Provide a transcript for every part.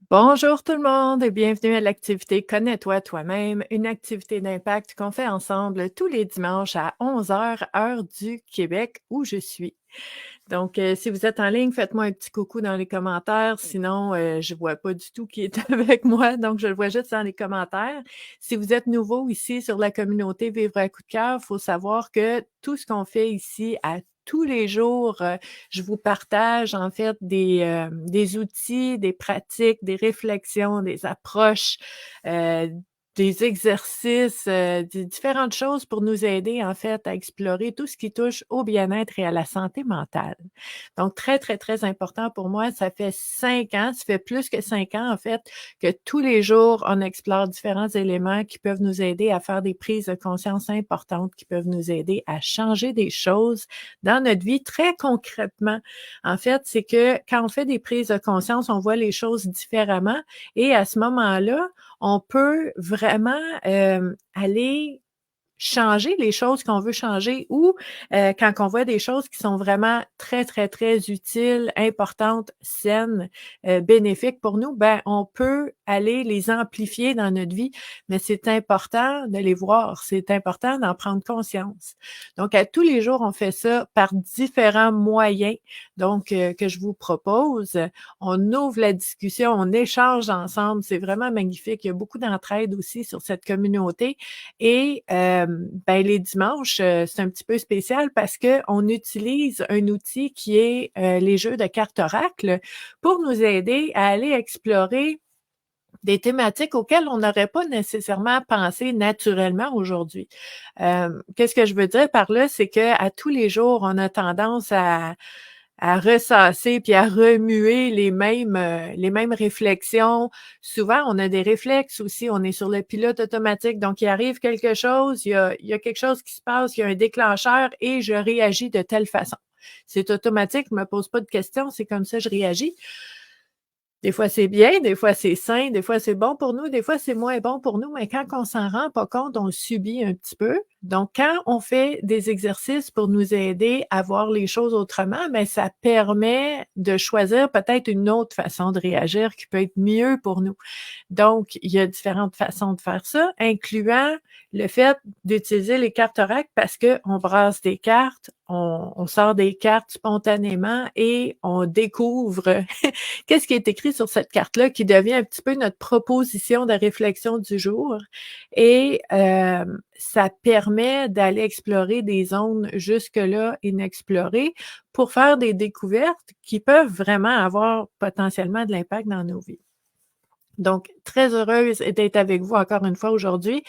Bonjour tout le monde et bienvenue à l'activité Connais-toi toi-même, une activité d'impact qu'on fait ensemble tous les dimanches à 11 heures, heure du Québec où je suis. Donc, si vous êtes en ligne, faites-moi un petit coucou dans les commentaires. Sinon, je vois pas du tout qui est avec moi, donc je le vois juste dans les commentaires. Si vous êtes nouveau ici sur la communauté Vivre à coup de cœur, faut savoir que tout ce qu'on fait ici à tous les jours, je vous partage en fait des outils, des pratiques, des réflexions, des approches, des exercices, des différentes choses pour nous aider en fait à explorer tout ce qui touche au bien-être et à la santé mentale. Donc très, très, très important pour moi. Ça fait 5 ans, ça fait plus que 5 ans en fait, que tous les jours, on explore différents éléments qui peuvent nous aider à faire des prises de conscience importantes, qui peuvent nous aider à changer des choses dans notre vie très concrètement. En fait, c'est que quand on fait des prises de conscience, on voit les choses différemment et à ce moment-là, on peut vraiment aller changer les choses qu'on veut changer ou quand on voit des choses qui sont vraiment très, très, très utiles, importantes, saines, bénéfiques pour nous, ben on peut aller les amplifier dans notre vie, mais c'est important de les voir, c'est important d'en prendre conscience. Donc, à tous les jours, on fait ça par différents moyens, donc que je vous propose. On ouvre la discussion, on échange ensemble, c'est vraiment magnifique. Il y a beaucoup d'entraide aussi sur cette communauté et ben, les dimanches, c'est un petit peu spécial parce qu'on utilise un outil qui est les jeux de cartes oracle pour nous aider à aller explorer des thématiques auxquelles on n'aurait pas nécessairement pensé naturellement aujourd'hui. Qu'est-ce que je veux dire par là? C'est qu'à tous les jours, on a tendance à ressasser puis à remuer les mêmes réflexions. Souvent, on a des réflexes aussi, on est sur le pilote automatique, donc il arrive quelque chose, il y a quelque chose qui se passe, il y a un déclencheur et je réagis de telle façon. C'est automatique, je me pose pas de questions, c'est comme ça je réagis. Des fois, c'est bien, des fois, c'est sain, des fois, c'est bon pour nous, des fois, c'est moins bon pour nous, mais quand on s'en rend pas compte, on le subit un petit peu. Donc, quand on fait des exercices pour nous aider à voir les choses autrement, mais ça permet de choisir peut-être une autre façon de réagir qui peut être mieux pour nous. Donc, il y a différentes façons de faire ça, incluant le fait d'utiliser les cartes oracle parce qu'on brasse des cartes, on sort des cartes spontanément et on découvre qu'est-ce qui est écrit sur cette carte-là qui devient un petit peu notre proposition de réflexion du jour. Et ça permet d'aller explorer des zones jusque-là inexplorées pour faire des découvertes qui peuvent vraiment avoir potentiellement de l'impact dans nos vies. Donc, très heureuse d'être avec vous encore une fois aujourd'hui.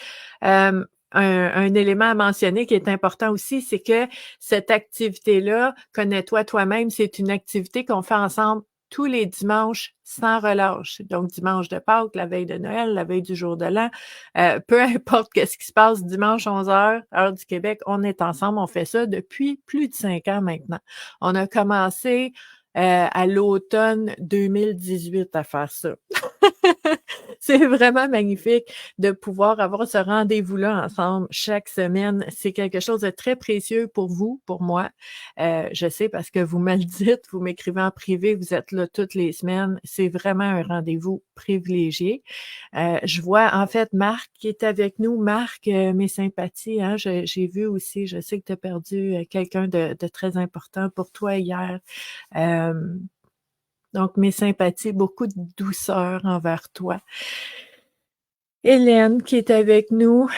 Un élément à mentionner qui est important aussi, c'est que cette activité-là, connais-toi toi-même, c'est une activité qu'on fait ensemble tous les dimanches sans relâche. Donc, dimanche de Pâques, la veille de Noël, la veille du jour de l'an, peu importe qu'est-ce qui se passe, dimanche 11 heures, heure du Québec, on est ensemble, on fait ça depuis plus de 5 ans maintenant. On a commencé à l'automne 2018 à faire ça. C'est vraiment magnifique de pouvoir avoir ce rendez-vous-là ensemble chaque semaine. C'est quelque chose de très précieux pour vous, pour moi. Je sais parce que vous me le dites, vous m'écrivez en privé, vous êtes là toutes les semaines. C'est vraiment un rendez-vous privilégié. Je vois en fait Marc qui est avec nous. Marc, mes sympathies, hein, j'ai vu aussi, je sais que tu as perdu quelqu'un de très important pour toi hier. Euh, donc, mes sympathies, beaucoup de douceur envers toi. Hélène qui est avec nous,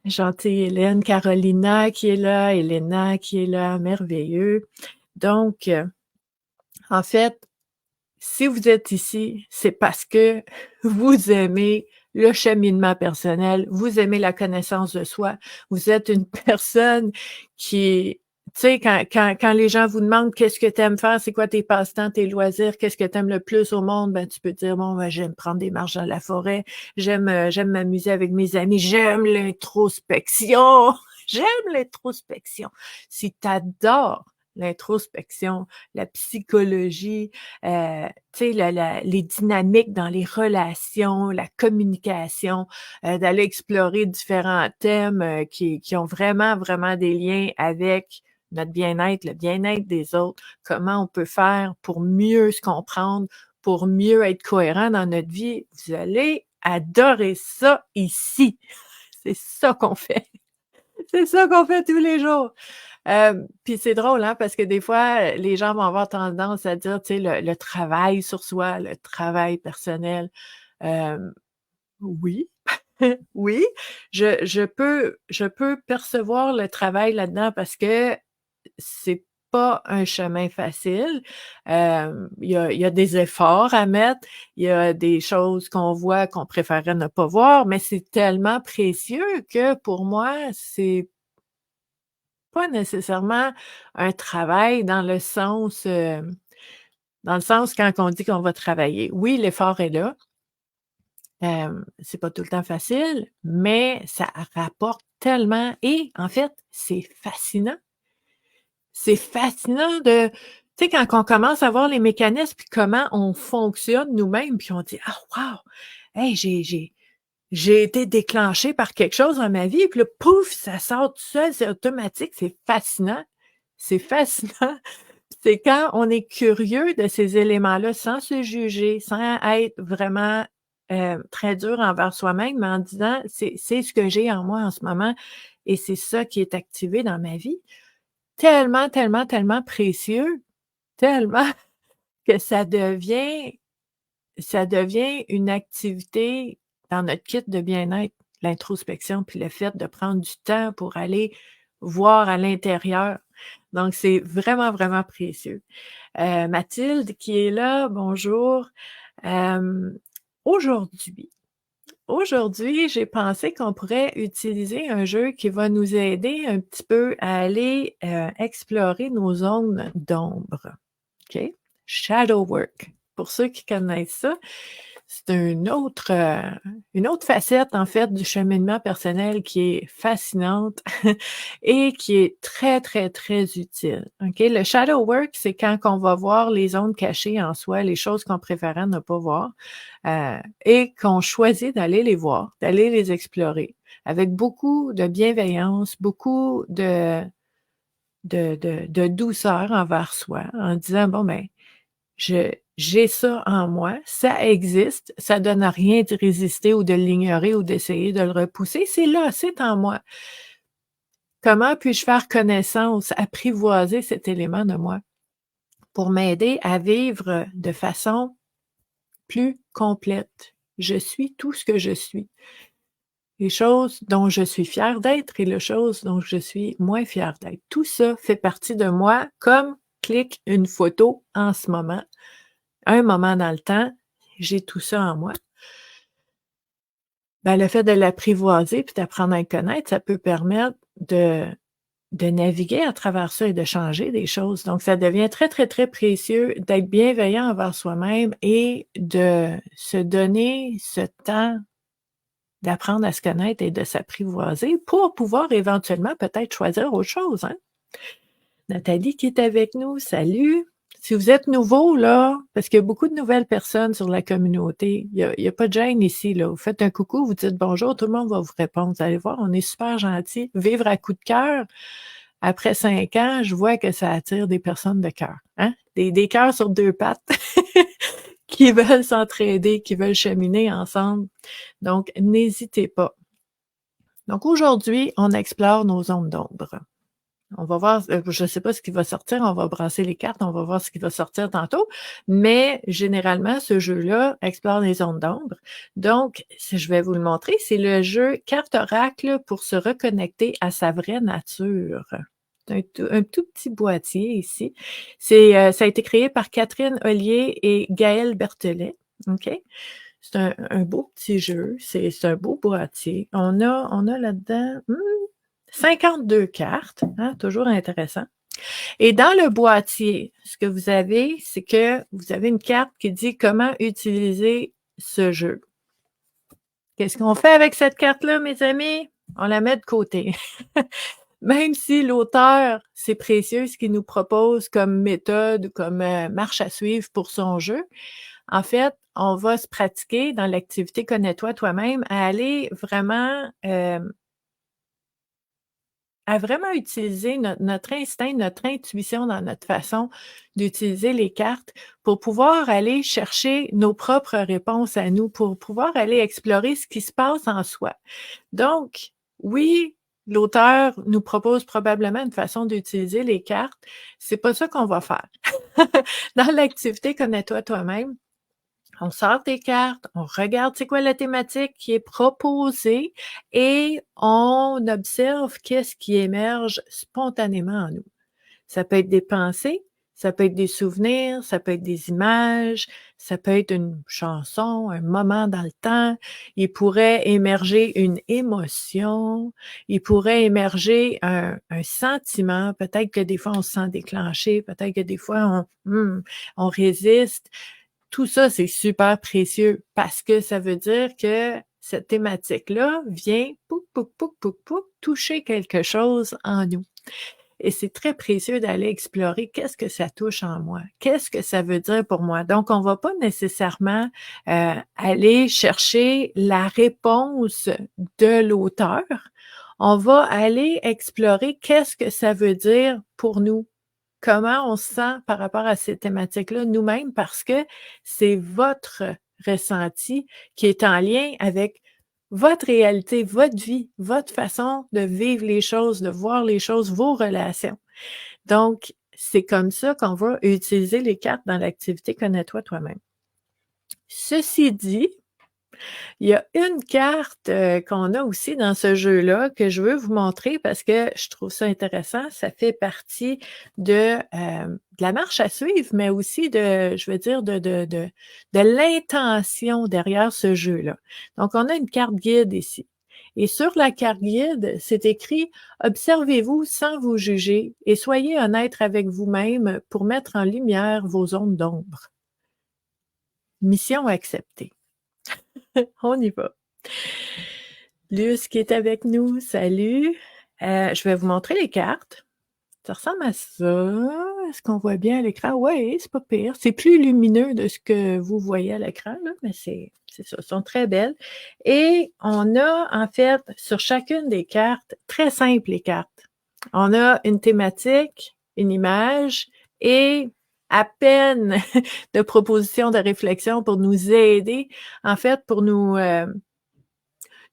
gentille Hélène, Carolina qui est là, Elena qui est là, merveilleux. Donc, en fait, si vous êtes ici, c'est parce que vous aimez le cheminement personnel, vous aimez la connaissance de soi, vous êtes une personne qui, tu sais, quand les gens vous demandent qu'est-ce que tu aimes faire, c'est quoi tes passe-temps, tes loisirs, qu'est-ce que tu aimes le plus au monde, ben tu peux dire, bon, ben, j'aime prendre des marches dans la forêt, j'aime m'amuser avec mes amis, j'aime l'introspection, j'aime l'introspection. Si tu adores l'introspection, la psychologie, tu sais, les dynamiques dans les relations, la communication, d'aller explorer différents thèmes qui ont vraiment, vraiment des liens avec notre bien-être, le bien-être des autres, comment on peut faire pour mieux se comprendre, pour mieux être cohérent dans notre vie, vous allez adorer ça ici. C'est ça qu'on fait. C'est ça qu'on fait tous les jours. Puis c'est drôle, hein, parce que des fois, les gens vont avoir tendance à dire, tu sais, le travail sur soi, le travail personnel. Oui, oui, je peux percevoir le travail là-dedans parce que c'est pas un chemin facile. Il y a des efforts à mettre, il y a des choses qu'on voit qu'on préférerait ne pas voir, mais c'est tellement précieux que pour moi, c'est pas nécessairement un travail dans le sens quand on dit qu'on va travailler. Oui, l'effort est là, c'est pas tout le temps facile, mais ça rapporte tellement et en fait, c'est fascinant. C'est fascinant de tu sais, quand on commence à voir les mécanismes puis comment on fonctionne nous-mêmes, puis on dit: «Ah wow! Hey, j'ai été déclenché par quelque chose dans ma vie», puis là, pouf, ça sort tout seul, c'est automatique, c'est fascinant. C'est fascinant. C'est quand on est curieux de ces éléments-là, sans se juger, sans être vraiment, très dur envers soi-même, mais en disant: «C'est ce que j'ai en moi en ce moment et c'est ça qui est activé dans ma vie». Tellement, tellement, tellement précieux, tellement que ça devient une activité dans notre kit de bien-être, l'introspection, puis le fait de prendre du temps pour aller voir à l'intérieur. Donc c'est vraiment, vraiment précieux. Mathilde qui est là, bonjour. Hem, aujourd'hui aujourd'hui, j'ai pensé qu'on pourrait utiliser un jeu qui va nous aider un petit peu à aller, explorer nos zones d'ombre. OK? Shadow work. Pour ceux qui connaissent ça, c'est une autre facette, en fait, du cheminement personnel qui est fascinante et qui est très, très, très utile. OK? Le shadow work, c'est quand on va voir les zones cachées en soi, les choses qu'on préférait ne pas voir, et qu'on choisit d'aller les voir, d'aller les explorer avec beaucoup de bienveillance, beaucoup de douceur envers soi, en disant: «Bon, ben, j'ai ça en moi, ça existe, ça donne à rien d'y résister ou de l'ignorer ou d'essayer de le repousser, c'est là, c'est en moi. Comment puis-je faire connaissance, apprivoiser cet élément de moi pour m'aider à vivre de façon plus complète? Je suis tout ce que je suis. Les choses dont je suis fière d'être et les choses dont je suis moins fière d'être. Tout ça fait partie de moi comme clique une photo en ce moment, un moment dans le temps, j'ai tout ça en moi. Ben, le fait de l'apprivoiser puis d'apprendre à le connaître, ça peut permettre de naviguer à travers ça et de changer des choses. Donc ça devient très, très, très précieux d'être bienveillant envers soi-même et de se donner ce temps d'apprendre à se connaître et de s'apprivoiser pour pouvoir éventuellement peut-être choisir autre chose, hein? Nathalie qui est avec nous, salut! Si vous êtes nouveau là, parce qu'il y a beaucoup de nouvelles personnes sur la communauté, il y a pas de gêne ici là. Vous faites un coucou, vous dites bonjour, tout le monde va vous répondre. Vous allez voir, on est super gentils. Vivre à coup de cœur, après 5 ans, je vois que ça attire des personnes de cœur, hein? Des cœurs sur 2 pattes qui veulent s'entraider, qui veulent cheminer ensemble. Donc n'hésitez pas. Donc aujourd'hui, on explore nos zones d'ombre. On va voir, je ne sais pas ce qui va sortir, on va brasser les cartes, on va voir ce qui va sortir tantôt, mais généralement, ce jeu-là explore les zones d'ombre. Donc, si je vais vous le montrer, c'est le jeu Carte Oracle pour se reconnecter à sa vraie nature. C'est un tout petit boîtier ici. Ça a été créé par Catherine Ollier et Gaëlle Berthelet. OK? C'est un beau petit jeu, c'est un beau boîtier. On a là-dedans, 52 cartes, hein, toujours intéressant. Et dans le boîtier, ce que vous avez, c'est que vous avez une carte qui dit comment utiliser ce jeu. Qu'est-ce qu'on fait avec cette carte-là, mes amis? On la met de côté. Même si l'auteur, c'est précieux ce qu'il nous propose comme méthode, comme marche à suivre pour son jeu, en fait, on va se pratiquer dans l'activité Connais-toi toi-même à aller vraiment à vraiment utiliser notre instinct, notre intuition dans notre façon d'utiliser les cartes pour pouvoir aller chercher nos propres réponses à nous, pour pouvoir aller explorer ce qui se passe en soi. Donc, oui, l'auteur nous propose probablement une façon d'utiliser les cartes. C'est pas ça qu'on va faire. Dans l'activité Connais-toi toi-même, on sort des cartes, on regarde c'est quoi la thématique qui est proposée et on observe qu'est-ce qui émerge spontanément en nous. Ça peut être des pensées, ça peut être des souvenirs, ça peut être des images, ça peut être une chanson, un moment dans le temps. Il pourrait émerger une émotion, il pourrait émerger un sentiment. Peut-être que des fois, on se sent déclenché, peut-être que des fois, on résiste. Tout ça, c'est super précieux parce que ça veut dire que cette thématique-là vient pouc, pouc, pouc, pouc, pouc, toucher quelque chose en nous. Et c'est très précieux d'aller explorer qu'est-ce que ça touche en moi, qu'est-ce que ça veut dire pour moi. Donc, on va pas nécessairement aller chercher la réponse de l'auteur. On va aller explorer qu'est-ce que ça veut dire pour nous. Comment on se sent par rapport à ces thématiques-là nous-mêmes parce que c'est votre ressenti qui est en lien avec votre réalité, votre vie, votre façon de vivre les choses, de voir les choses, vos relations. Donc, c'est comme ça qu'on va utiliser les cartes dans l'activité Connais-toi toi-même. Ceci dit, il y a une carte, qu'on a aussi dans ce jeu-là que je veux vous montrer parce que je trouve ça intéressant. Ça fait partie de la marche à suivre, mais aussi je veux dire de l'intention derrière ce jeu-là. Donc, on a une carte guide ici et sur la carte guide, c'est écrit: «Observez-vous sans vous juger et soyez honnête avec vous-même pour mettre en lumière vos zones d'ombre». Mission acceptée. On y va. Luce qui est avec nous, salut. Je vais vous montrer les cartes. Ça ressemble à ça. Est-ce qu'on voit bien à l'écran? Oui, c'est pas pire. C'est plus lumineux de ce que vous voyez à l'écran, là, mais c'est ça. Elles sont très belles. Et on a, en fait, sur chacune des cartes, très simples les cartes. On a une thématique, une image et à peine de propositions de réflexion pour nous aider, en fait, pour nous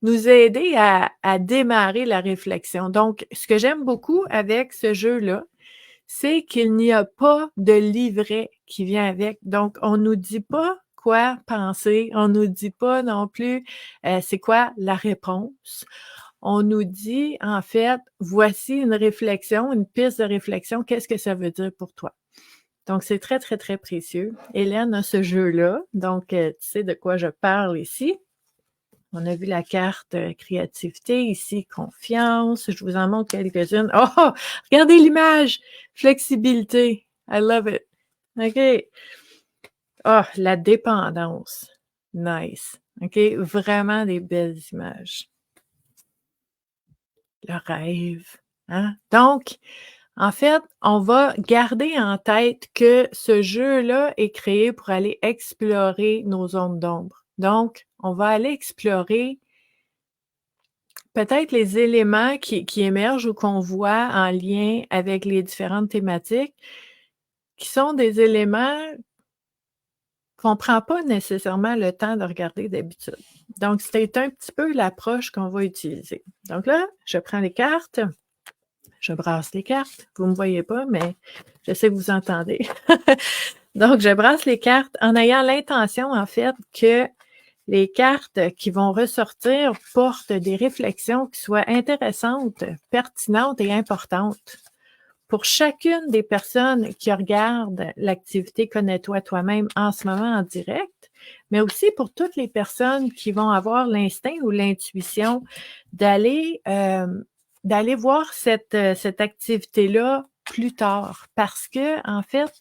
aider à démarrer la réflexion. Donc, ce que j'aime beaucoup avec ce jeu-là, c'est qu'il n'y a pas de livret qui vient avec. Donc, on nous dit pas quoi penser, on nous dit pas non plus c'est quoi la réponse. On nous dit, en fait, voici une réflexion, une piste de réflexion, qu'est-ce que ça veut dire pour toi? Donc, c'est très, très, très précieux. Hélène a ce jeu-là, donc tu sais de quoi je parle ici. On a vu la carte créativité, ici confiance. Je vous en montre quelques-unes. Oh, regardez l'image! Flexibilité. I love it. OK. Oh, la dépendance. Nice. OK. Vraiment des belles images. Le rêve. Hein? Donc, en fait, on va garder en tête que ce jeu-là est créé pour aller explorer nos zones d'ombre. Donc, on va aller explorer peut-être les éléments qui émergent ou qu'on voit en lien avec les différentes thématiques, qui sont des éléments qu'on prend pas nécessairement le temps de regarder d'habitude. Donc, c'est un petit peu l'approche qu'on va utiliser. Donc là, je prends les cartes, je brasse les cartes. Vous me voyez pas, mais je sais que vous entendez. Donc, je brasse les cartes en ayant l'intention, en fait, que les cartes qui vont ressortir portent des réflexions qui soient intéressantes, pertinentes et importantes. Pour chacune des personnes qui regardent l'activité Connais-toi toi-même en ce moment en direct, mais aussi pour toutes les personnes qui vont avoir l'instinct ou l'intuition d'aller voir cette activité-là plus tard. Parce que, en fait,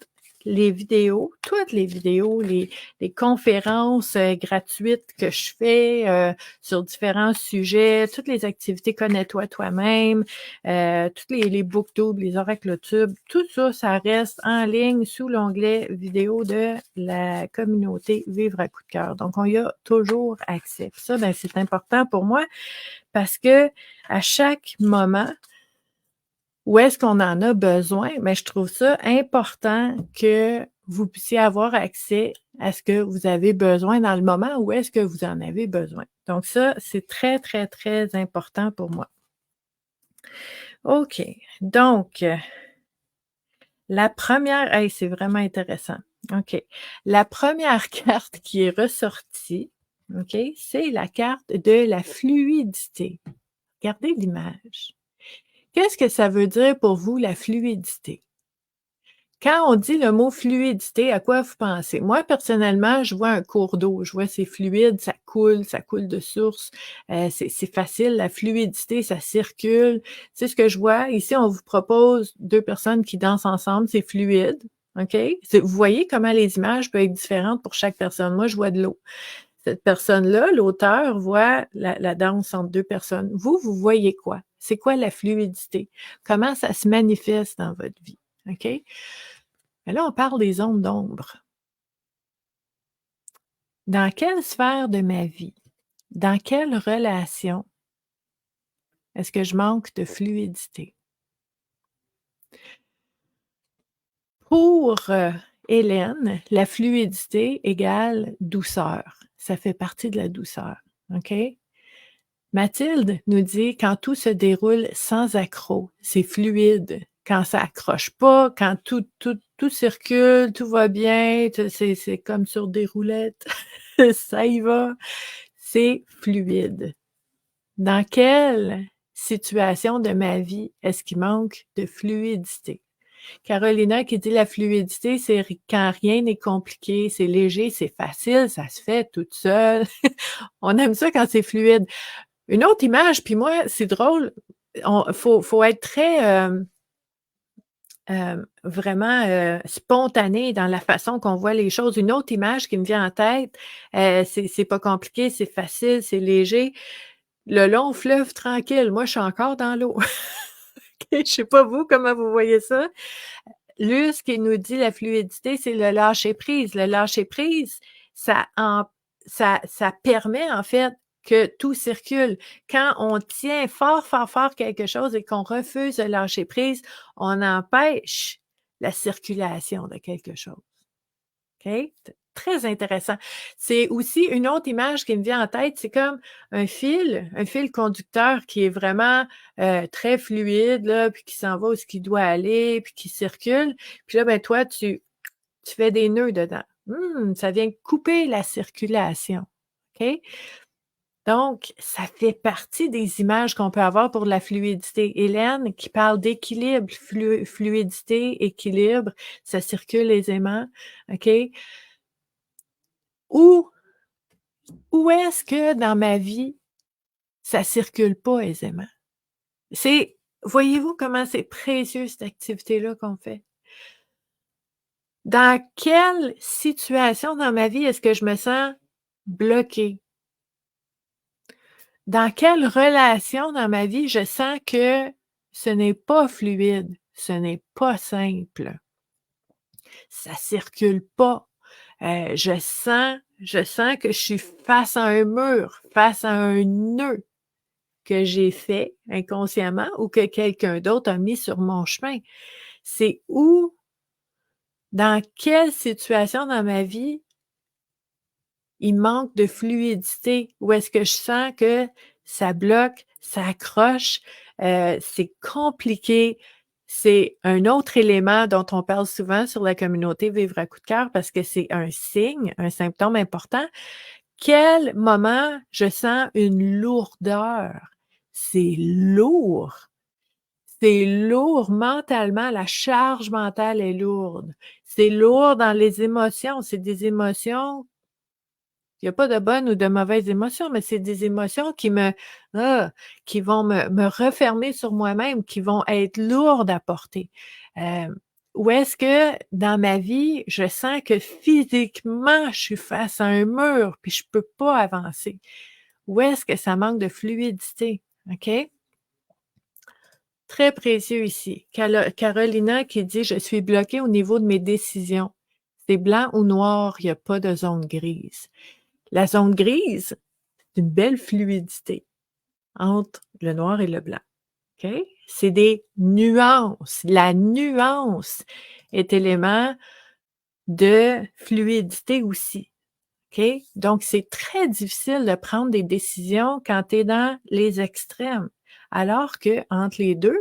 les vidéos, toutes les vidéos, les conférences gratuites que je fais sur différents sujets, toutes les activités Connais-toi toi-même, toutes les booktubes, les oracletubes, tout ça, ça reste en ligne sous l'onglet vidéo de la communauté Vivre à coup de cœur. Donc, on y a toujours accès. Puis ça, ben, c'est important pour moi parce que à chaque moment, Où est-ce qu'on en a besoin? Mais je trouve ça important que vous puissiez avoir accès à ce que vous avez besoin dans le moment où est-ce que vous en avez besoin. Donc ça, c'est très, très, très important pour moi. OK. Donc, la première hey, c'est vraiment intéressant. OK. La première carte qui est ressortie, OK, c'est la carte de la fluidité. Regardez l'image. Qu'est-ce que ça veut dire pour vous, la fluidité? Quand on dit le mot fluidité, à quoi vous pensez? Moi, personnellement, je vois un cours d'eau. Je vois c'est fluide, ça coule de source. C'est facile, la fluidité, ça circule. C'est ce que je vois. Ici, on vous propose 2 personnes qui dansent ensemble, c'est fluide, OK? Vous voyez comment les images peuvent être différentes pour chaque personne. Moi, je vois de l'eau. Cette personne-là, l'auteur, voit la danse entre 2 personnes. Vous voyez quoi? C'est quoi la fluidité? Comment ça se manifeste dans votre vie? OK? Mais là, on parle des zones d'ombre. Dans quelle sphère de ma vie, dans quelle relation est-ce que je manque de fluidité? Pour, Hélène, la fluidité égale douceur. Ça fait partie de la douceur, OK? Mathilde nous dit: «Quand tout se déroule sans accroc, c'est fluide. Quand ça accroche pas, quand tout circule, tout va bien, c'est comme sur des roulettes, ça y va, c'est fluide». Dans quelle situation de ma vie est-ce qu'il manque de fluidité? Carolina qui dit: «La fluidité, c'est quand rien n'est compliqué, c'est léger, c'est facile, ça se fait toute seule». On aime ça quand c'est fluide. Une autre image, puis moi, c'est drôle, faut être très, vraiment, spontané dans la façon qu'on voit les choses. Une autre image qui me vient en tête, c'est pas compliqué, c'est facile, c'est léger. Le long fleuve tranquille, moi, je suis encore dans l'eau. OK, je sais pas vous, comment vous voyez ça? Luce qui nous dit: «La fluidité, c'est le lâcher prise». Le lâcher prise, ça en ça permet, en fait, que tout circule. Quand on tient fort, fort, fort quelque chose et qu'on refuse de lâcher prise, on empêche la circulation de quelque chose. OK? Très intéressant. C'est aussi une autre image qui me vient en tête, c'est comme un fil conducteur qui est vraiment, très fluide là, puis qui s'en va où ce qu'il doit aller, puis qui circule. Puis là, ben, toi, tu fais des nœuds dedans. Ça vient couper la circulation. OK? Donc, ça fait partie des images qu'on peut avoir pour la fluidité. Hélène qui parle d'équilibre, fluidité, équilibre, ça circule aisément. OK? Où où est-ce que dans ma vie, ça circule pas aisément? C'est voyez-vous comment c'est précieux cette activité-là qu'on fait? Dans quelle situation dans ma vie est-ce que je me sens bloquée? Dans quelle relation dans ma vie je sens que ce n'est pas fluide, ce n'est pas simple, ça circule pas? Je sens que je suis face à un mur, face à un nœud que j'ai fait inconsciemment ou que quelqu'un d'autre a mis sur mon chemin. C'est où, dans quelle situation dans ma vie, il manque de fluidité? Où est-ce que je sens que ça bloque, ça accroche, c'est compliqué? C'est un autre élément dont on parle souvent sur la communauté Vivre à coup de cœur parce que c'est un signe, un symptôme important. Quel moment je sens une lourdeur? C'est lourd. C'est lourd mentalement, la charge mentale est lourde. C'est lourd dans les émotions, c'est des émotions il y a pas de bonnes ou de mauvaises émotions, mais c'est des émotions ah, qui vont me refermer sur moi-même, qui vont être lourdes à porter. Où est-ce que dans ma vie, je sens que physiquement, je suis face à un mur, puis je peux pas avancer? Où est-ce que ça manque de fluidité? OK? Très précieux ici. Carolina qui dit: «Je suis bloquée au niveau de mes décisions. C'est blanc ou noir, il y a pas de zone grise». La zone grise, c'est une belle fluidité entre le noir et le blanc, OK? c'est des nuances. La nuance est élément de fluidité aussi, OK? Donc c'est très difficile de prendre des décisions quand tu es dans les extrêmes, alors qu'entre les 2,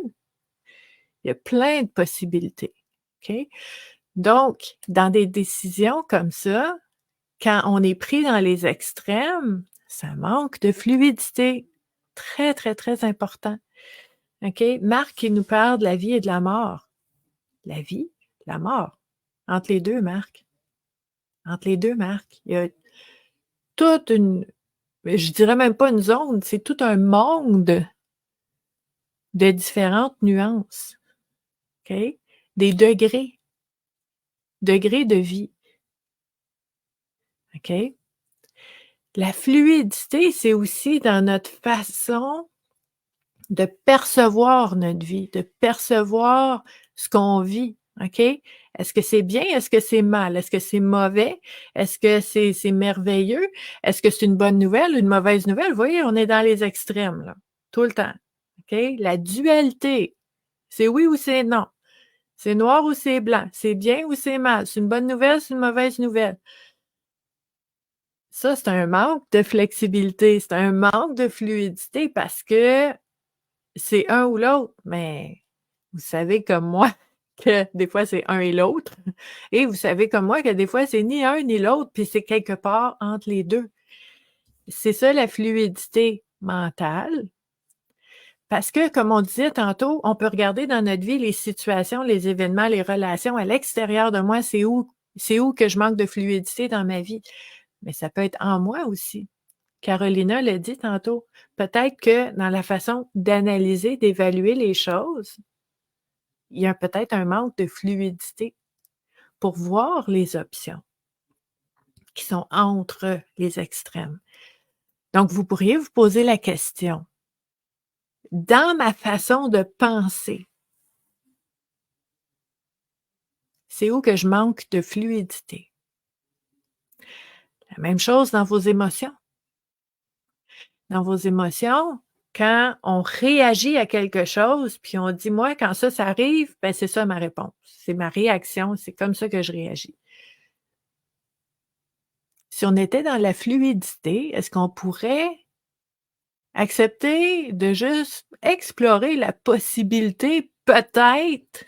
il y a plein de possibilités, OK? Donc dans des décisions comme ça, quand on est pris dans les extrêmes, ça manque de fluidité. Très, très, très important. OK? Marc, qui nous parle de la vie et de la mort. La vie, la mort. Entre les 2, Marc. Entre les 2, Marc. Il y a toute une, je dirais même pas une zone, c'est tout un monde de différentes nuances. OK? Des degrés de vie. OK? La fluidité, c'est aussi dans notre façon de percevoir notre vie, de percevoir ce qu'on vit, OK? Est-ce que c'est bien? Est-ce que c'est mal? Est-ce que c'est mauvais? Est-ce que c'est merveilleux? Est-ce que c'est une bonne nouvelle, une mauvaise nouvelle? Vous voyez, on est dans les extrêmes, là, tout le temps, OK? La dualité, c'est oui ou c'est non. C'est noir ou c'est blanc. C'est bien ou c'est mal. C'est une bonne nouvelle, c'est une mauvaise nouvelle. Ça, c'est un manque de flexibilité, c'est un manque de fluidité parce que c'est un ou l'autre, mais vous savez comme moi que des fois, c'est un et l'autre et vous savez comme moi que des fois, c'est ni un ni l'autre, puis c'est quelque part entre les 2. C'est ça la fluidité mentale parce que, comme on disait tantôt, on peut regarder dans notre vie les situations, les événements, les relations à l'extérieur de moi, c'est où que je manque de fluidité dans ma vie? Mais ça peut être en moi aussi. Carolina l'a dit tantôt, peut-être que dans la façon d'analyser, d'évaluer les choses, il y a peut-être un manque de fluidité pour voir les options qui sont entre les extrêmes. Donc, vous pourriez vous poser la question, dans ma façon de penser, c'est où que je manque de fluidité? La même chose dans vos émotions. Dans vos émotions, quand on réagit à quelque chose, puis on dit: «Moi, quand ça arrive, ben c'est ça ma réponse. C'est ma réaction, c'est comme ça que je réagis». Si on était dans la fluidité, est-ce qu'on pourrait accepter de juste explorer la possibilité, peut-être,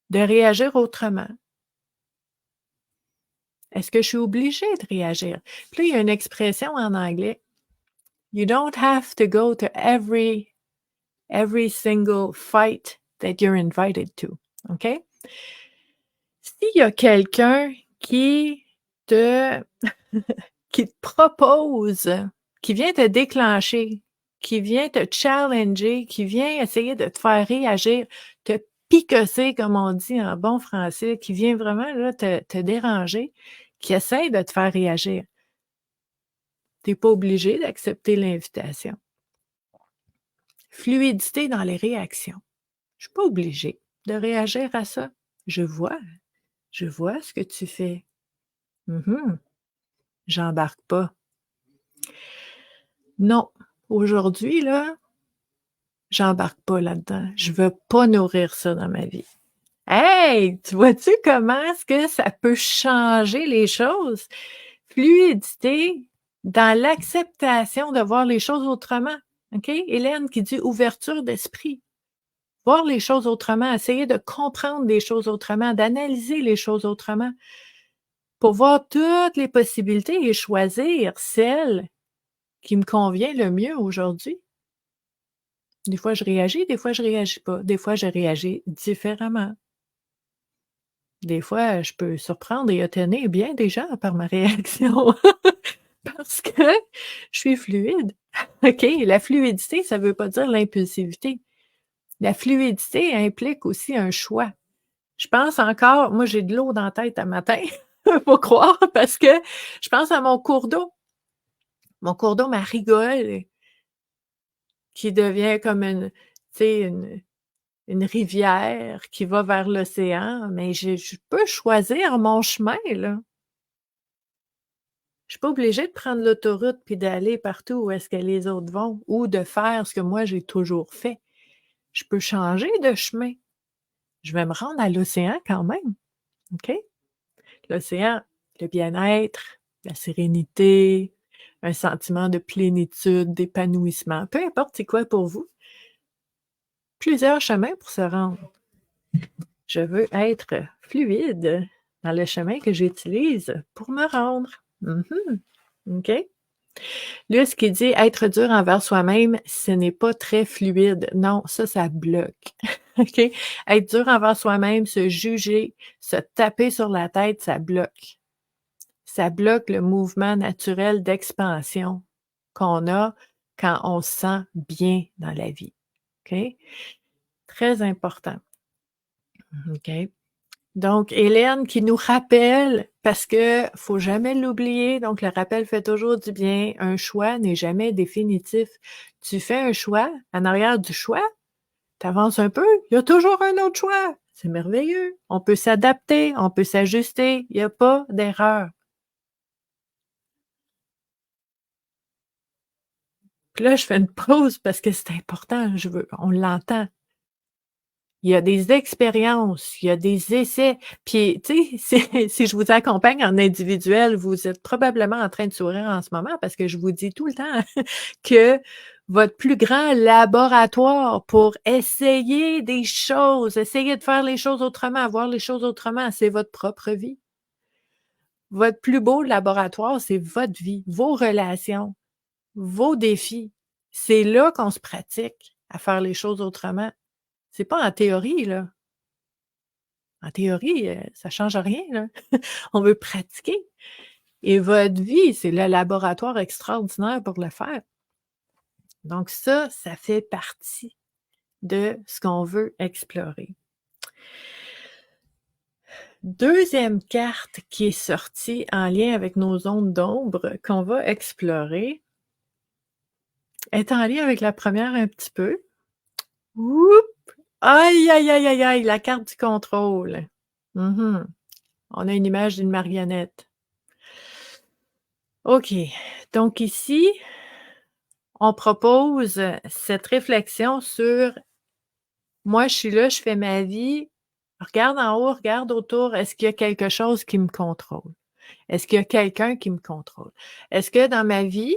de réagir autrement? Est-ce que je suis obligée de réagir? Puis là, il y a une expression en anglais: «You don't have to go to every single fight that you're invited to». OK? S'il y a quelqu'un qui te qui te propose, qui vient te déclencher, qui vient te challenger, qui vient essayer de te faire réagir, te picosser, comme on dit en bon français, qui vient vraiment là, te déranger, qui essaie de te faire réagir. Tu n'es pas obligé d'accepter l'invitation. Fluidité dans les réactions. Je suis pas obligée de réagir à ça. Je vois ce que tu fais. J'embarque pas. Non, aujourd'hui, là, j'embarque pas là-dedans. Je veux pas nourrir ça dans ma vie. Hey! Tu vois-tu comment est-ce que ça peut changer les choses? Fluidité dans l'acceptation de voir les choses autrement. OK? Hélène qui dit ouverture d'esprit. Voir les choses autrement, essayer de comprendre les choses autrement, d'analyser les choses autrement pour voir toutes les possibilités et choisir celle qui me convient le mieux aujourd'hui. Des fois, je réagis, des fois, je réagis pas. Des fois, je réagis différemment. Des fois, je peux surprendre et étonner bien des gens par ma réaction parce que je suis fluide. OK? La fluidité, ça veut pas dire l'impulsivité. La fluidité implique aussi un choix. Je pense encore moi, j'ai de l'eau dans la tête à matin, faut croire, parce que je pense à mon cours d'eau. Mon cours d'eau, ma rigole, qui devient comme une, tu sais, une rivière qui va vers l'océan, mais je peux choisir mon chemin, là. Je suis pas obligée de prendre l'autoroute puis d'aller partout où est-ce que les autres vont ou de faire ce que moi j'ai toujours fait. Je peux changer de chemin. Je vais me rendre à l'océan quand même, OK? L'océan, le bien-être, la sérénité, un sentiment de plénitude, d'épanouissement, peu importe c'est quoi pour vous. Plusieurs chemins pour se rendre. Je veux être fluide dans le chemin que j'utilise pour me rendre. OK? Là, ce qui dit être dur envers soi-même, ce n'est pas très fluide. Non, ça bloque. OK? Être dur envers soi-même, se juger, se taper sur la tête, ça bloque. Ça bloque le mouvement naturel d'expansion qu'on a quand on se sent bien dans la vie. OK? Très important. OK? Donc, Hélène qui nous rappelle, parce que faut jamais l'oublier, donc le rappel fait toujours du bien, un choix n'est jamais définitif. Tu fais un choix, en arrière du choix, tu avances un peu, il y a toujours un autre choix. C'est merveilleux. On peut s'adapter, on peut s'ajuster, il n'y a pas d'erreur. Puis là, je fais une pause parce que c'est important, on l'entend. Il y a des expériences, il y a des essais. Puis, tu sais, si je vous accompagne en individuel, vous êtes probablement en train de sourire en ce moment parce que je vous dis tout le temps que votre plus grand laboratoire pour essayer des choses, essayer de faire les choses autrement, voir les choses autrement, c'est votre propre vie. Votre plus beau laboratoire, c'est votre vie, vos relations, vos défis. C'est là qu'on se pratique à faire les choses autrement. C'est pas en théorie, là. En théorie, ça change rien, là. On veut pratiquer et votre vie, c'est le laboratoire extraordinaire pour le faire. Donc ça fait partie de ce qu'on veut explorer. Deuxième carte qui est sortie en lien avec nos zones d'ombre qu'on va explorer est en lien avec la première un petit peu. Oup! Aïe, aïe, aïe, aïe, aïe, la carte du contrôle. On a une image d'une marionnette. OK. Donc ici, on propose cette réflexion sur moi, je suis là, je fais ma vie. Regarde en haut, regarde autour. Est-ce qu'il y a quelque chose qui me contrôle? Est-ce qu'il y a quelqu'un qui me contrôle? Est-ce que dans ma vie,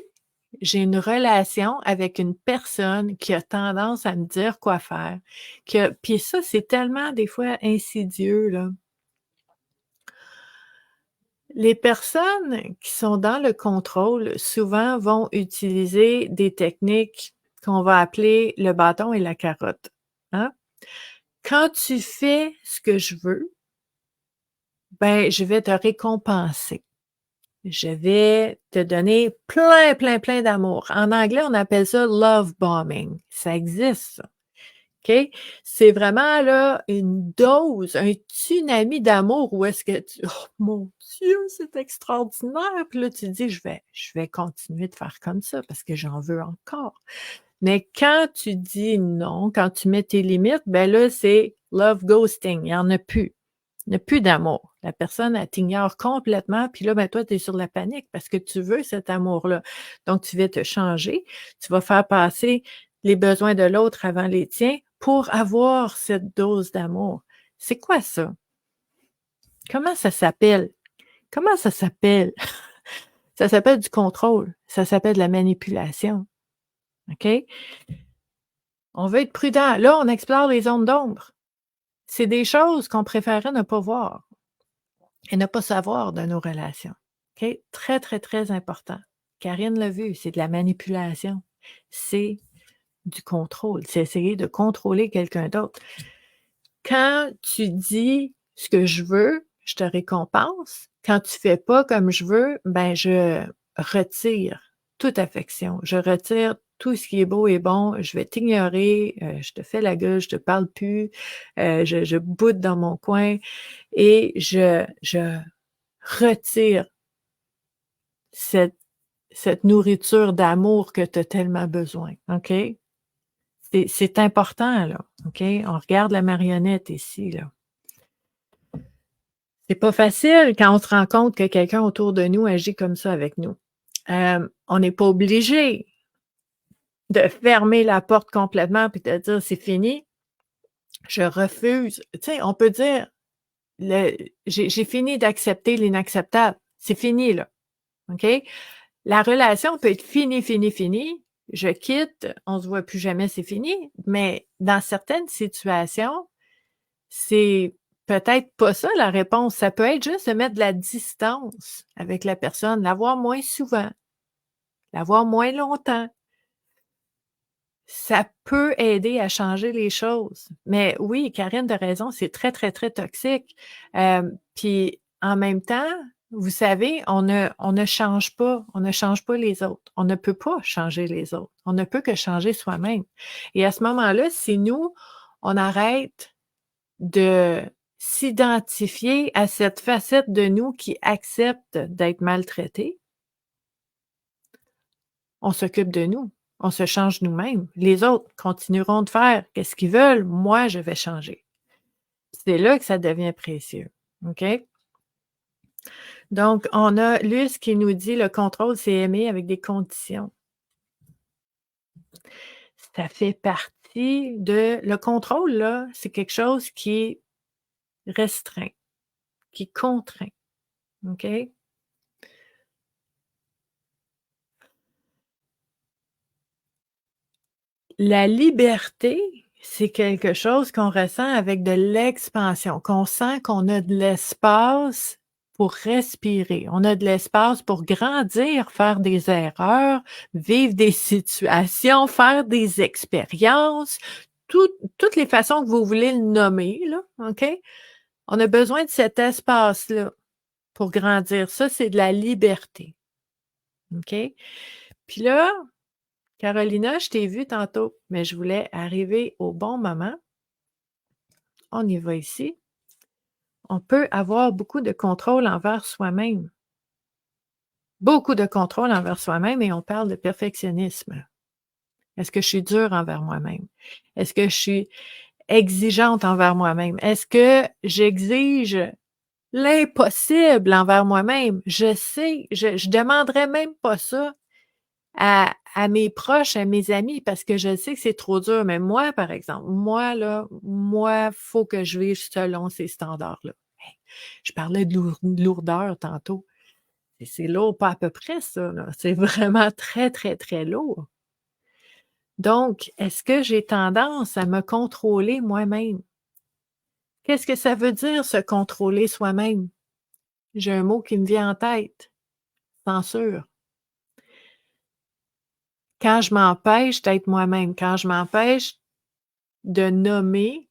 j'ai une relation avec une personne qui a tendance à me dire quoi faire? Puis ça, c'est tellement des fois insidieux, là. Les personnes qui sont dans le contrôle, souvent vont utiliser des techniques qu'on va appeler le bâton et la carotte, hein? Quand tu fais ce que je veux, ben, je vais te récompenser. Je vais te donner plein, plein, plein d'amour. En anglais, on appelle ça love bombing. Ça existe, ça. OK? C'est vraiment là une dose, un tsunami d'amour où est-ce que tu oh mon Dieu, c'est extraordinaire! Puis là, tu te dis: «Je vais continuer de faire comme ça parce que j'en veux encore». Mais quand tu dis non, quand tu mets tes limites, ben là, c'est love ghosting, il y en a plus. Il n'y a plus d'amour. La personne, elle t'ignore complètement, puis là, ben toi, tu es sur la panique parce que tu veux cet amour-là. Donc, tu vas te changer, tu vas faire passer les besoins de l'autre avant les tiens pour avoir cette dose d'amour. C'est quoi ça? Comment ça s'appelle? Comment ça s'appelle? Ça s'appelle du contrôle, ça s'appelle de la manipulation, OK? On veut être prudent. Là, on explore les zones d'ombre. C'est des choses qu'on préférerait ne pas voir et ne pas savoir de nos relations. OK? Très, très, très important. Karine l'a vu, c'est de la manipulation. C'est du contrôle. C'est essayer de contrôler quelqu'un d'autre. Quand tu dis ce que je veux, je te récompense. Quand tu fais pas comme je veux, ben je retire toute affection. Je retire tout ce qui est beau et bon. Je vais t'ignorer, je te fais la gueule, je te parle plus, je boude dans mon coin et je retire cette nourriture d'amour que tu as tellement besoin, OK? C'est important, là, OK? On regarde la marionnette ici, là. C'est pas facile quand on se rend compte que quelqu'un autour de nous agit comme ça avec nous. On n'est pas obligé de fermer la porte complètement puis de dire: «C'est fini, je refuse». Tu sais, on peut dire le j'ai fini d'accepter l'inacceptable. C'est fini là, OK? La relation peut être finie, finie, finie. Je quitte, on se voit plus jamais, c'est fini. Mais dans certaines situations, c'est peut-être pas ça la réponse. Ça peut être juste de mettre de la distance avec la personne, la voir moins souvent, la voir moins longtemps. Ça peut aider à changer les choses. Mais oui, Karine a raison, c'est très, très, très toxique. Puis en même temps, vous savez, on ne change pas les autres. On ne peut pas changer les autres. On ne peut que changer soi-même. Et à ce moment-là, si nous, on arrête de s'identifier à cette facette de nous qui accepte d'être maltraité, on s'occupe de nous, on se change nous-mêmes. Les autres continueront de faire qu'est-ce qu'ils veulent, moi, je vais changer. C'est là que ça devient précieux, OK? Donc, on a Luce qui nous dit: «Le contrôle, c'est aimer avec des conditions». Ça fait partie de le contrôle, là, c'est quelque chose qui restreint, qui contraint, OK? La liberté, c'est quelque chose qu'on ressent avec de l'expansion, qu'on sent qu'on a de l'espace pour respirer. On a de l'espace pour grandir, faire des erreurs, vivre des situations, faire des expériences, toutes les façons que vous voulez le nommer, là, OK? On a besoin de cet espace-là pour grandir. Ça, c'est de la liberté, OK? Puis là, Carolina, je t'ai vue tantôt, mais je voulais arriver au bon moment. On y va ici. On peut avoir beaucoup de contrôle envers soi-même. Beaucoup de contrôle envers soi-même et on parle de perfectionnisme. Est-ce que je suis dure envers moi-même? Est-ce que je suis exigeante envers moi-même? Est-ce que j'exige l'impossible envers moi-même? Je sais, je demanderais même pas ça à mes proches, à mes amis, parce que je sais que c'est trop dur. Mais moi, par exemple, moi, là, moi, faut que je vive selon ces standards-là. Hey, je parlais de lourdeur tantôt. C'est lourd, pas à peu près ça, là. C'est vraiment très, très, très lourd. Donc, est-ce que j'ai tendance à me contrôler moi-même? Qu'est-ce que ça veut dire se contrôler soi-même? J'ai un mot qui me vient en tête, censure. Quand je m'empêche d'être moi-même, quand je m'empêche de nommer,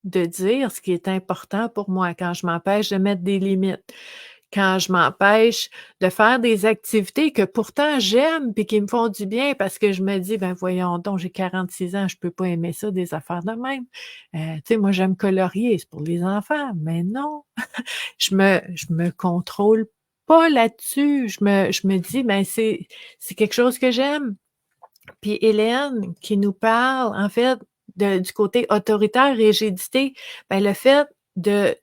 de dire ce qui est important pour moi, quand je m'empêche de mettre des limites, quand je m'empêche de faire des activités que pourtant j'aime puis qui me font du bien parce que je me dis: «Ben, voyons donc, j'ai 46 ans, je peux pas aimer ça, des affaires de même». Tu sais, moi, j'aime colorier, c'est pour les enfants, mais non, je me contrôle pas là-dessus. Je me dis: «Ben, c'est quelque chose que j'aime». Puis Hélène qui nous parle, en fait, du côté autoritaire, rigidité, ben, le fait de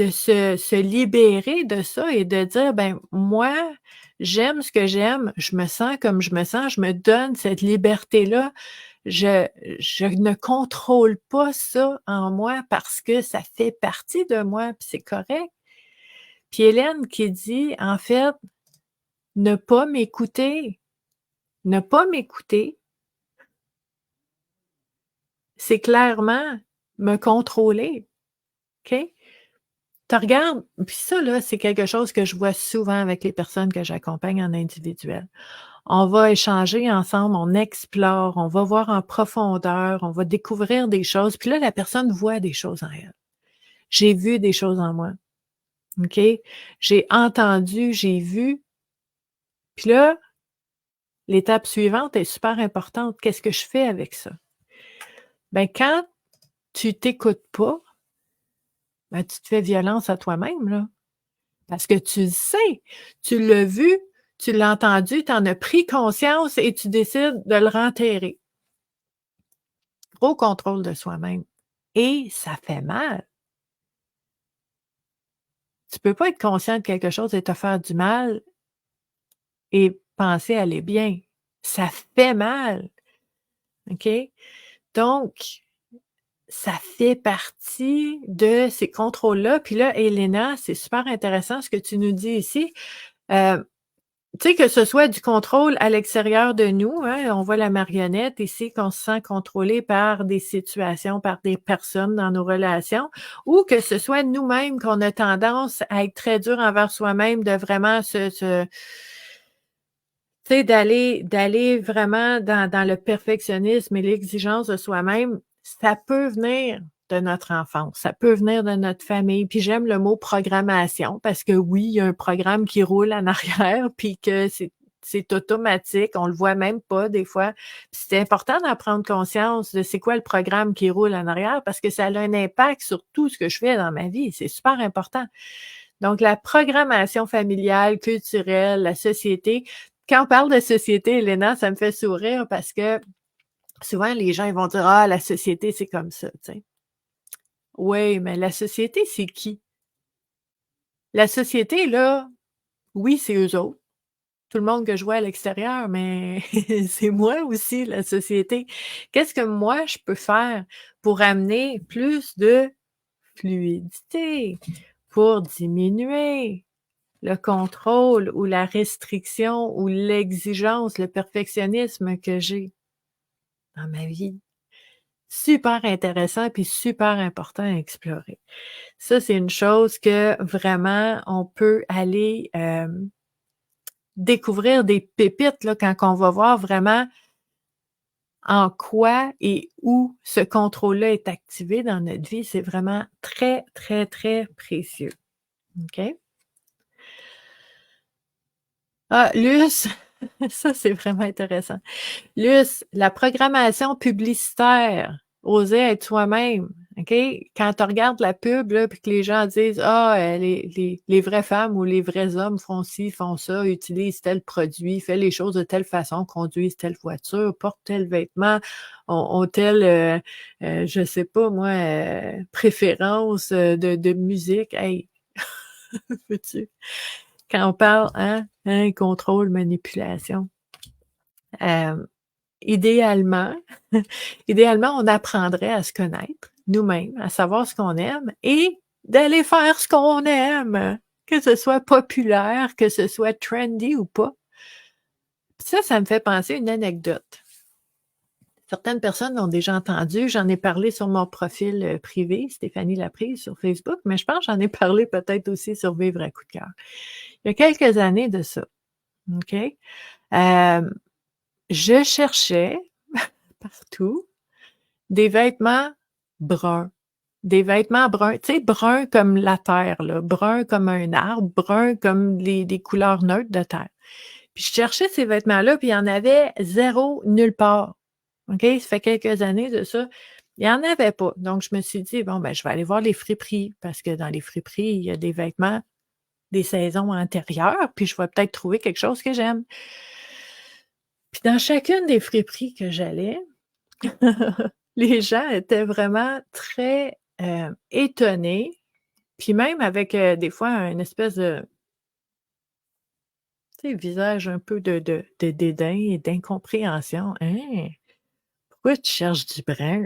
se libérer de ça et de dire: «Ben, moi, j'aime ce que j'aime, je me sens comme je me sens, je me donne cette liberté-là. Je je ne contrôle pas ça en moi parce que ça fait partie de moi, puis c'est correct». Puis Hélène qui dit, en fait: «Ne pas m'écouter». Ne pas m'écouter, c'est clairement me contrôler, OK? Tu regardes puis ça là, c'est quelque chose que je vois souvent avec les personnes que j'accompagne en individuel. On va échanger ensemble, on explore, on va voir en profondeur, on va découvrir des choses, puis là, la personne voit des choses en elle. J'ai vu des choses en moi, OK? J'ai entendu, j'ai vu, puis là, l'étape suivante est super importante. Qu'est-ce que je fais avec ça? Ben, quand tu t'écoutes pas, ben, tu te fais violence à toi-même, là. Parce que tu le sais, tu l'as vu, tu l'as entendu, tu en as pris conscience et tu décides de le renterrer. Gros contrôle de soi-même et ça fait mal. Tu peux pas être conscient de quelque chose et te faire du mal et penser aller bien. Ça fait mal, OK? Donc, ça fait partie de ces contrôles-là. Puis là, Elena, c'est super intéressant ce que tu nous dis ici. Tu sais, que ce soit du contrôle à l'extérieur de nous, hein, on voit la marionnette ici, qu'on se sent contrôlé par des situations, par des personnes dans nos relations, ou que ce soit nous-mêmes qu'on a tendance à être très dur envers soi-même, de vraiment tu sais, d'aller vraiment dans le perfectionnisme et l'exigence de soi-même. Ça peut venir de notre enfance, ça peut venir de notre famille. Puis j'aime le mot programmation parce que oui, il y a un programme qui roule en arrière, puis que c'est automatique, on le voit même pas des fois. Puis c'est important d'en prendre conscience de c'est quoi le programme qui roule en arrière parce que ça a un impact sur tout ce que je fais dans ma vie. C'est super important. Donc, la programmation familiale, culturelle, la société. Quand on parle de société, Elena, ça me fait sourire parce que souvent, les gens ils vont dire: «Ah, la société, c'est comme ça», tu sais. Oui, mais la société, c'est qui? La société, là, oui, c'est eux autres, tout le monde que je vois à l'extérieur, mais c'est moi aussi, la société. Qu'est-ce que moi, je peux faire pour amener plus de fluidité, pour diminuer le contrôle ou la restriction ou l'exigence, le perfectionnisme que j'ai dans ma vie? Super intéressant puis super important à explorer. Ça, c'est une chose que vraiment on peut aller, découvrir des pépites là, quand on va voir vraiment en quoi et où ce contrôle-là est activé dans notre vie. C'est vraiment très, très, très précieux. OK? Ah, Luce, ça, c'est vraiment intéressant. Luce, la programmation publicitaire, oser être soi-même, OK? Quand tu regardes la pub, là, puis que les gens disent: «Ah, les vraies femmes ou les vrais hommes font ci, font ça, utilisent tel produit, fait les choses de telle façon, conduisent telle voiture, portent tel vêtement, ont telle, je sais pas moi, préférence, de musique». Hey, veux-tu? Quand on parle, contrôle, manipulation, hem idéalement, idéalement, on apprendrait à se connaître nous-mêmes, à savoir ce qu'on aime et d'aller faire ce qu'on aime, que ce soit populaire, que ce soit trendy ou pas. Puis ça me fait penser à une anecdote. Certaines personnes l'ont déjà entendu, j'en ai parlé sur mon profil, privé, Stéphanie Laprise sur Facebook, mais je pense que j'en ai parlé peut-être aussi sur Vivre à coup de cœur. Il y a quelques années de ça, OK? Hem, je cherchais partout des vêtements bruns. Des vêtements bruns, tu sais, bruns comme la terre, là, brun comme un arbre, brun comme les couleurs neutres de terre. Puis je cherchais ces vêtements-là, puis il y en avait zéro nulle part. OK? Ça fait quelques années de ça. Il y en avait pas. Donc je me suis dit: «Bon, ben, je vais aller voir les friperies», parce que dans les friperies, il y a des vêtements des saisons antérieures, puis je vais peut-être trouver quelque chose que j'aime. Puis dans chacune des friperies que j'allais, les gens étaient vraiment très, étonnés, puis même avec, des fois une espèce de, tu sais, visage un peu de dédain et d'incompréhension. «Hein? Pourquoi tu cherches du brun?»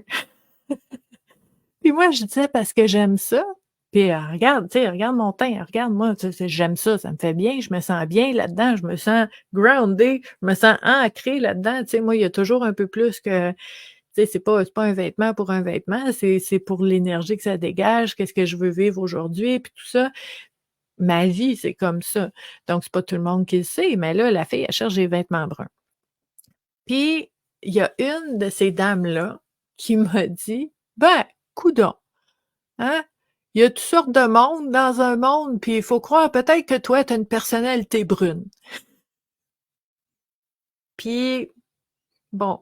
Puis moi, je disais: «Parce que j'aime ça». Puis, regarde, tu sais, regarde mon teint, regarde moi, tu sais, j'aime ça, ça me fait bien, je me sens bien là-dedans, je me sens grounded, je me sens ancrée là-dedans. Tu sais, moi, il y a toujours un peu plus que, tu sais, c'est pas un vêtement pour un vêtement, c'est pour l'énergie que ça dégage, qu'est-ce que je veux vivre aujourd'hui, puis tout ça. Ma vie, c'est comme ça. Donc c'est pas tout le monde qui le sait, mais là, la fille, elle cherche des vêtements bruns. Puis, il y a une de ces dames-là qui m'a dit: «Ben, coudonc, hein, il y a toutes sortes de monde dans un monde, puis il faut croire peut-être que toi, tu as une personnalité brune». Puis, bon,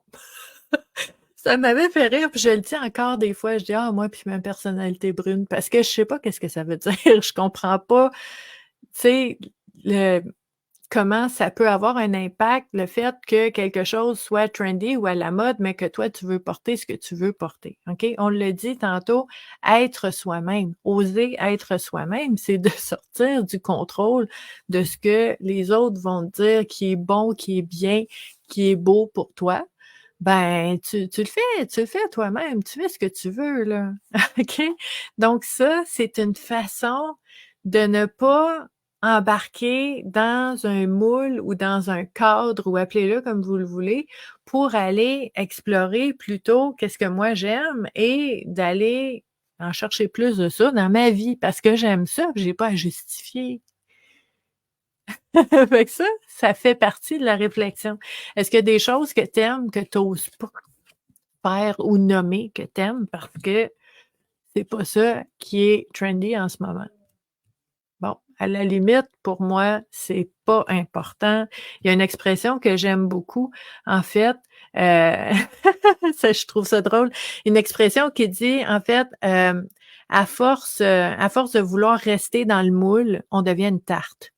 ça m'avait fait rire, puis je le dis encore des fois, je dis: «Ah, moi puis ma personnalité brune», parce que je sais pas qu'est-ce que ça veut dire, je comprends pas, tu sais, le comment ça peut avoir un impact, le fait que quelque chose soit trendy ou à la mode, mais que toi, tu veux porter ce que tu veux porter, OK? On l'a dit tantôt, être soi-même, oser être soi-même, c'est de sortir du contrôle de ce que les autres vont te dire qui est bon, qui est bien, qui est beau pour toi. Ben, tu le fais toi-même, tu fais ce que tu veux, là, OK? Donc ça, c'est une façon de ne pas embarquer dans un moule ou dans un cadre ou appelez-le comme vous le voulez, pour aller explorer plutôt qu'est-ce que moi j'aime et d'aller en chercher plus de ça dans ma vie parce que j'aime ça, puis j'ai pas à justifier. Fait que ça fait partie de la réflexion. Est-ce qu'il y a des choses que tu aimes que tu oses pas faire ou nommer que tu aimes parce que c'est pas ça qui est trendy en ce moment? Bon, à la limite, pour moi, c'est pas important. Il y a une expression que j'aime beaucoup, en fait, ça je trouve ça drôle, une expression qui dit, en fait, à force de vouloir rester dans le moule, on devient une tarte.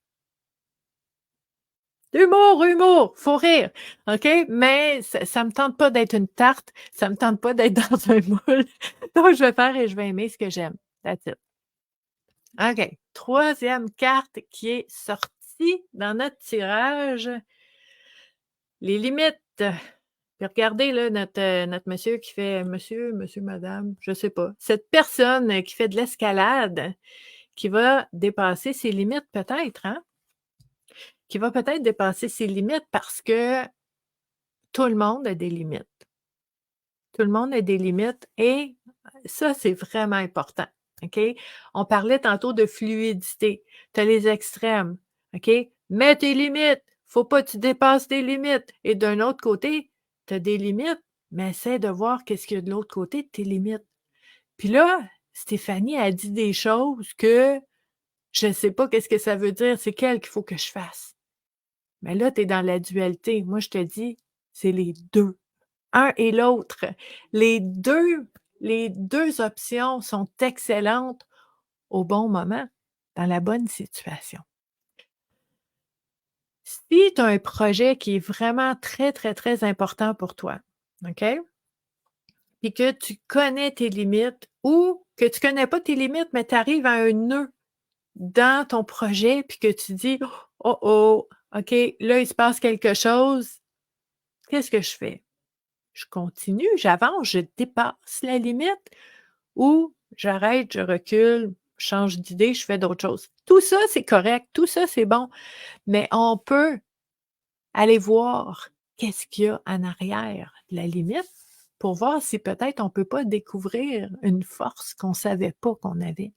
Humour, humour, faut rire, OK? Mais ça me tente pas d'être une tarte, ça me tente pas d'être dans un moule, donc je vais faire et je vais aimer ce que j'aime. That's it. OK. Troisième carte qui est sortie dans notre tirage, les limites. Puis regardez là notre monsieur qui fait monsieur, madame, je sais pas. Cette personne qui fait de l'escalade, qui va dépasser ses limites peut-être, hein? Qui va peut-être dépasser ses limites parce que tout le monde a des limites. Tout le monde a des limites et ça, c'est vraiment important, OK? On parlait tantôt de fluidité. Tu as les extrêmes, OK? Mets tes limites, faut pas que tu dépasses tes limites et d'un autre côté, tu as des limites, mais essaie de voir qu'est-ce qu'il y a de l'autre côté de tes limites. Puis là, Stéphanie a dit des choses que je sais pas qu'est-ce que ça veut dire, c'est quel qu'il faut que je fasse. Mais là, tu es dans la dualité. Moi, je te dis, c'est les 2. Un et l'autre. Les 2, les 2 options sont excellentes au bon moment, dans la bonne situation. Si tu as un projet qui est vraiment très, très, très important pour toi, OK? Puis que tu connais tes limites ou que tu connais pas tes limites, mais tu arrives à un nœud dans ton projet puis que tu dis: «Oh, oh, OK, là, il se passe quelque chose. Qu'est-ce que je fais? Je continue, j'avance, je dépasse la limite ou j'arrête, je recule, je change d'idée, je fais d'autres choses. Tout ça, c'est correct, tout ça, c'est bon, mais on peut aller voir qu'est-ce qu'il y a en arrière de la limite pour voir si peut-être on peut pas découvrir une force qu'on savait pas qu'on avait.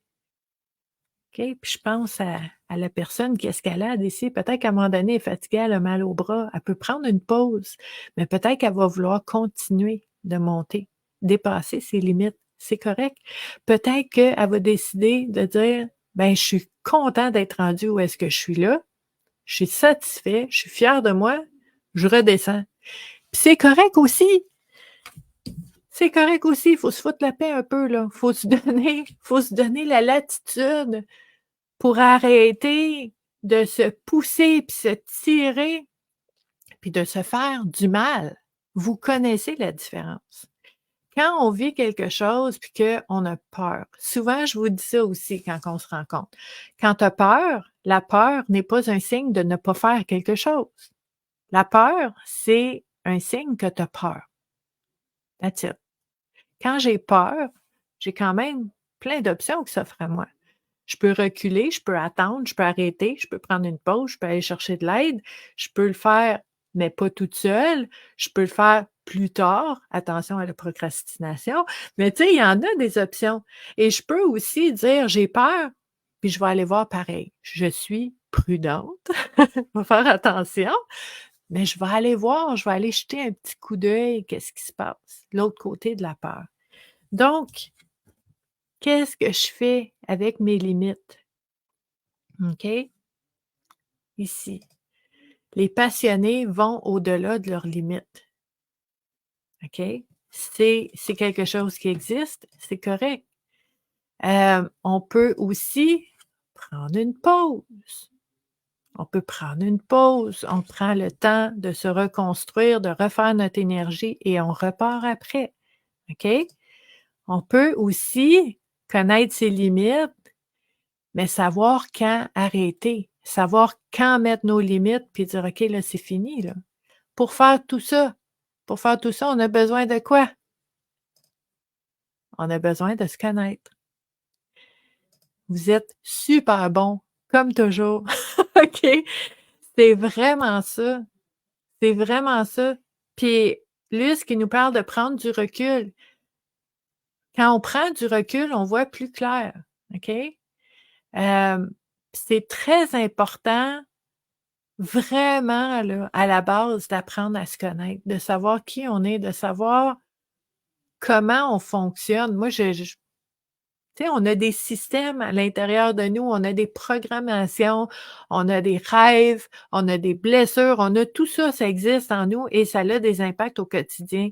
OK? Puis je pense à la personne qui escalade ici. Peut-être qu'à un moment donné, elle est fatiguée, elle a mal au bras. Elle peut prendre une pause, mais peut-être qu'elle va vouloir continuer de monter, dépasser ses limites. C'est correct. Peut-être qu'elle va décider de dire, ben, je suis content d'être rendu où est-ce que je suis là. Je suis satisfait, je suis fière de moi, je redescends. Puis c'est correct aussi. C'est correct aussi. Il faut se foutre la paix un peu, là. Faut se donner la latitude pour arrêter de se pousser, puis se tirer, puis de se faire du mal. Vous connaissez la différence. Quand on vit quelque chose puis qu'on a peur, souvent je vous dis ça aussi quand on se rencontre. Quand tu as peur, la peur n'est pas un signe de ne pas faire quelque chose. La peur, c'est un signe que tu as peur. That's it. Quand j'ai peur, j'ai quand même plein d'options qui s'offrent à moi. Je peux reculer, je peux attendre, je peux arrêter, je peux prendre une pause, je peux aller chercher de l'aide, je peux le faire, mais pas toute seule, je peux le faire plus tard, attention à la procrastination, mais tu sais, il y en a des options et je peux aussi dire: «J'ai peur», puis je vais aller voir pareil. Je suis prudente, je vais faire attention, mais je vais aller voir, je vais aller jeter un petit coup d'œil, qu'est-ce qui se passe, de l'autre côté de la peur. Donc, qu'est-ce que je fais avec mes limites? OK? Ici. Les passionnés vont au-delà de leurs limites. OK? C'est quelque chose qui existe, c'est correct. On peut aussi prendre une pause. On peut prendre une pause, on prend le temps de se reconstruire, de refaire notre énergie et on repart après, OK? On peut aussi connaître ses limites, mais savoir quand arrêter, savoir quand mettre nos limites puis dire: «OK, là, c'est fini, là». Pour faire tout ça, on a besoin de quoi? On a besoin de se connaître. Vous êtes super bons, comme toujours, OK? C'est vraiment ça, c'est vraiment ça. Puis lui, ce qui nous parle de prendre du recul. Quand on prend du recul, on voit plus clair, OK? C'est très important, vraiment là, à la base, d'apprendre à se connaître, de savoir qui on est, de savoir comment on fonctionne. Moi, je tu sais, on a des systèmes à l'intérieur de nous, on a des programmations, on a des rêves, on a des blessures, on a tout ça, ça existe en nous et ça a des impacts au quotidien.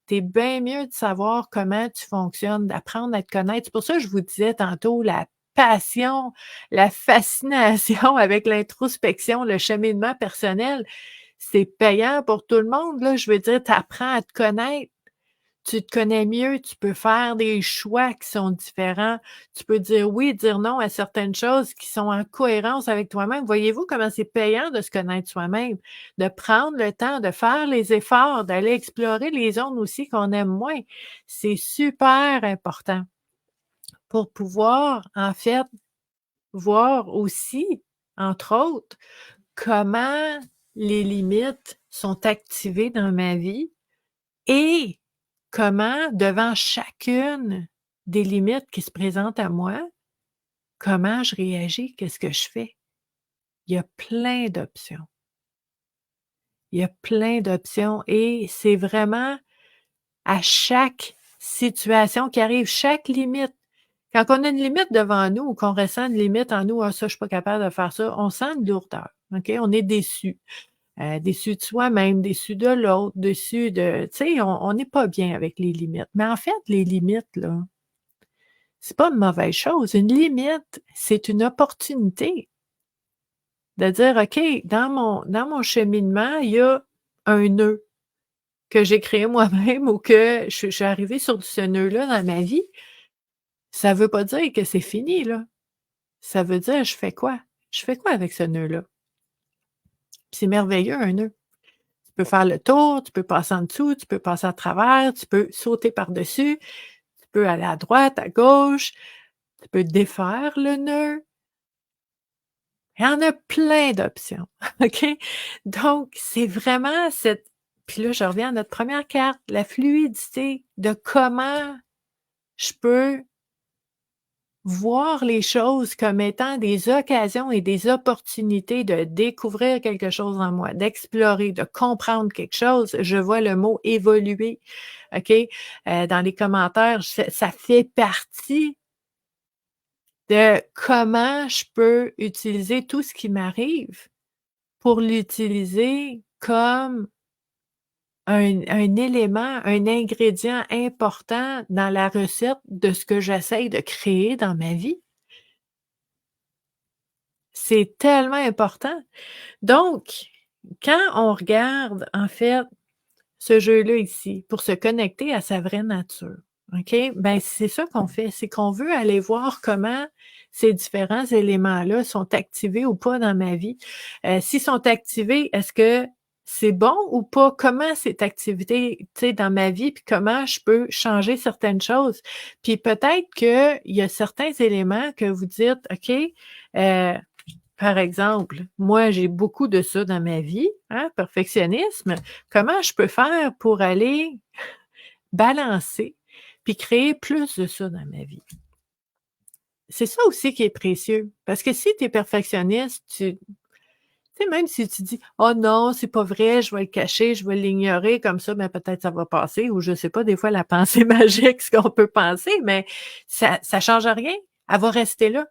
Tu es bien mieux de savoir comment tu fonctionnes, d'apprendre à te connaître. C'est pour ça que je vous disais tantôt la passion, la fascination avec l'introspection, le cheminement personnel, c'est payant pour tout le monde, là. Je veux dire, tu apprends à te connaître. Tu te connais mieux, tu peux faire des choix qui sont différents. Tu peux dire oui, dire non à certaines choses qui sont en cohérence avec toi-même. Voyez-vous comment c'est payant de se connaître soi-même, de prendre le temps, de faire les efforts, d'aller explorer les zones aussi qu'on aime moins. C'est super important pour pouvoir, en fait, voir aussi, entre autres, comment les limites sont activées dans ma vie et comment, devant chacune des limites qui se présentent à moi, comment je réagis? Qu'est-ce que je fais? Il y a plein d'options. Il y a plein d'options et c'est vraiment à chaque situation qui arrive, chaque limite. Quand on a une limite devant nous ou qu'on ressent une limite en nous: «Ah ça, je suis pas capable de faire ça», on sent une lourdeur, OK? On est déçu. Déçu de soi-même, déçu de l'autre, déçu de tu sais, on n'est pas bien avec les limites. Mais en fait, les limites, là, c'est pas une mauvaise chose. Une limite, c'est une opportunité de dire: «OK, dans mon cheminement, il y a un nœud que j'ai créé moi-même ou que je suis arrivée sur ce nœud-là dans ma vie». Ça veut pas dire que c'est fini, là. Ça veut dire: «Je fais quoi? Je fais quoi avec ce nœud-là?» Puis c'est merveilleux, un nœud. Tu peux faire le tour, tu peux passer en dessous, tu peux passer à travers, tu peux sauter par-dessus, tu peux aller à droite, à gauche, tu peux défaire le nœud. Il y en a plein d'options, OK? Donc, c'est vraiment cette puis là, je reviens à notre première carte, la fluidité de comment je peux voir les choses comme étant des occasions et des opportunités de découvrir quelque chose en moi, d'explorer, de comprendre quelque chose. Je vois le mot «évoluer», OK? Dans les commentaires, ça fait partie de comment je peux utiliser tout ce qui m'arrive pour l'utiliser comme un élément, un ingrédient important dans la recette de ce que j'essaye de créer dans ma vie. C'est tellement important. Donc, quand on regarde, en fait, ce jeu-là ici, pour se connecter à sa vraie nature, OK? Ben, c'est ça qu'on fait, c'est qu'on veut aller voir comment ces différents éléments-là sont activés ou pas dans ma vie. S'ils sont activés, est-ce que c'est bon ou pas? Comment c'est activé, tu sais, dans ma vie, puis comment je peux changer certaines choses? Puis peut-être qu'il y a certains éléments que vous dites: «OK, heu» par exemple, moi, j'ai beaucoup de ça dans ma vie, hein, perfectionnisme. Comment je peux faire pour aller balancer puis créer plus de ça dans ma vie? C'est ça aussi qui est précieux parce que si tu es perfectionniste, tu sais, même si tu dis: «Oh non, c'est pas vrai, je vais le cacher, je vais l'ignorer comme ça, ben, peut-être ça va passer» ou je sais pas, des fois la pensée magique, ce qu'on peut penser, mais ça change rien. Elle va rester là.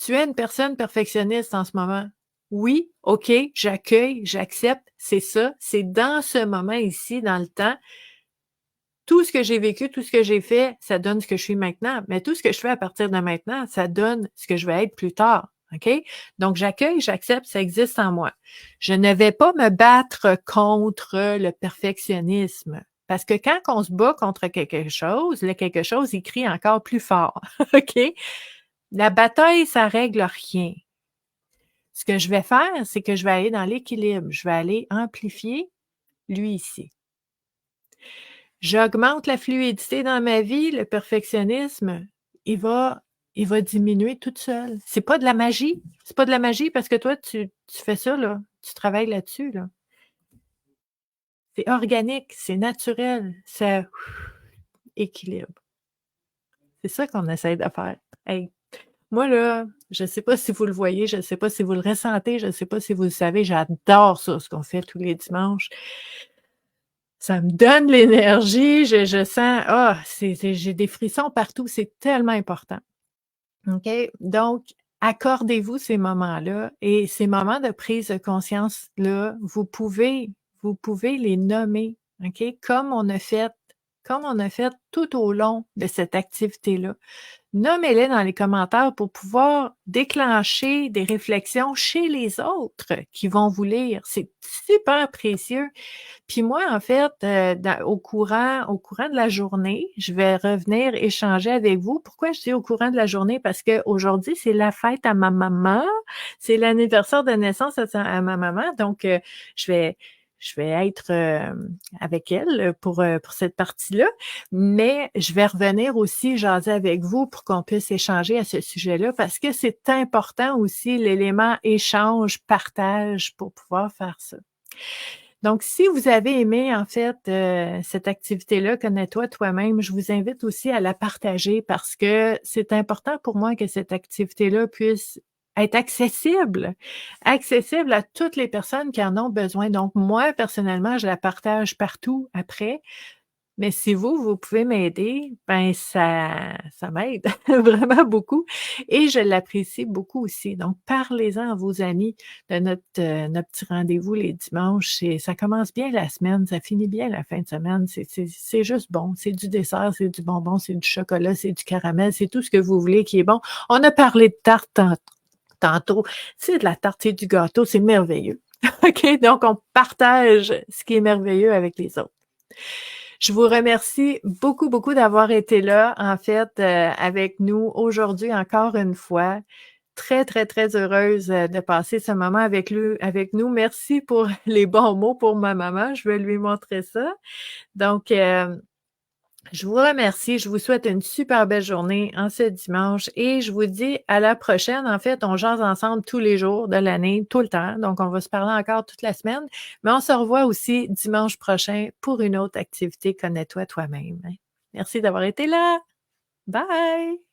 Tu es une personne perfectionniste en ce moment. Oui, OK, j'accueille, j'accepte, c'est ça, c'est dans ce moment ici, dans le temps. Tout ce que j'ai vécu, tout ce que j'ai fait, ça donne ce que je suis maintenant. Mais tout ce que je fais à partir de maintenant, ça donne ce que je vais être plus tard. OK? Donc, j'accueille, j'accepte, ça existe en moi. Je ne vais pas me battre contre le perfectionnisme. Parce que quand on se bat contre quelque chose, le quelque chose, il crie encore plus fort. OK? La bataille, ça règle rien. Ce que je vais faire, c'est que je vais aller dans l'équilibre. Je vais aller amplifier lui ici. J'augmente la fluidité dans ma vie, le perfectionnisme, il va il va diminuer toute seule. C'est pas de la magie. C'est pas de la magie parce que toi, tu fais ça, là. Tu travailles là-dessus, là. C'est organique, c'est naturel, ça équilibre. C'est ça qu'on essaie de faire. Hey, moi, là, je sais pas si vous le voyez, je sais pas si vous le ressentez, je sais pas si vous le savez, j'adore ça, ce qu'on fait tous les dimanches. Ça me donne l'énergie, je sens, j'ai des frissons partout, c'est tellement important. OK? Donc, accordez-vous ces moments-là et ces moments de prise de conscience-là, vous pouvez les nommer, OK? Comme on a fait tout au long de cette activité-là. Nommez-les dans les commentaires pour pouvoir déclencher des réflexions chez les autres qui vont vous lire. C'est super précieux. Puis moi, en fait, au courant de la journée, je vais revenir échanger avec vous. Pourquoi je dis au courant de la journée? Parce qu'aujourd'hui, c'est la fête à ma maman. C'est l'anniversaire de naissance à ma maman. Donc, je vais être avec elle pour cette partie-là. Mais je vais revenir aussi jaser avec vous pour qu'on puisse échanger à ce sujet-là parce que c'est important aussi l'élément échange, partage pour pouvoir faire ça. Donc, si vous avez aimé, en fait, cette activité-là, connais-toi toi-même, je vous invite aussi à la partager parce que c'est important pour moi que cette activité-là puisse être accessible à toutes les personnes qui en ont besoin. Donc, moi, personnellement, je la partage partout après. Mais si vous pouvez m'aider, ben ça m'aide vraiment beaucoup et je l'apprécie beaucoup aussi. Donc parlez-en à vos amis de notre petit rendez-vous les dimanches. Ça commence bien la semaine, ça finit bien la fin de semaine. C'est juste bon. C'est du dessert, c'est du bonbon, c'est du chocolat, c'est du caramel, c'est tout ce que vous voulez qui est bon. On a parlé de tarte tantôt. C'est de la tarte, c'est du gâteau, c'est merveilleux. OK? Donc on partage ce qui est merveilleux avec les autres. Je vous remercie beaucoup, beaucoup d'avoir été là, en fait, avec nous aujourd'hui encore une fois. Très, très, très heureuse de passer ce moment avec nous. Merci pour les bons mots pour ma maman. Je vais lui montrer ça. Donc, je vous remercie. Je vous souhaite une super belle journée en ce dimanche et je vous dis à la prochaine. En fait, on jase ensemble tous les jours de l'année, tout le temps. Donc, on va se parler encore toute la semaine, mais on se revoit aussi dimanche prochain pour une autre activité Connais-toi toi-même. Merci d'avoir été là. Bye!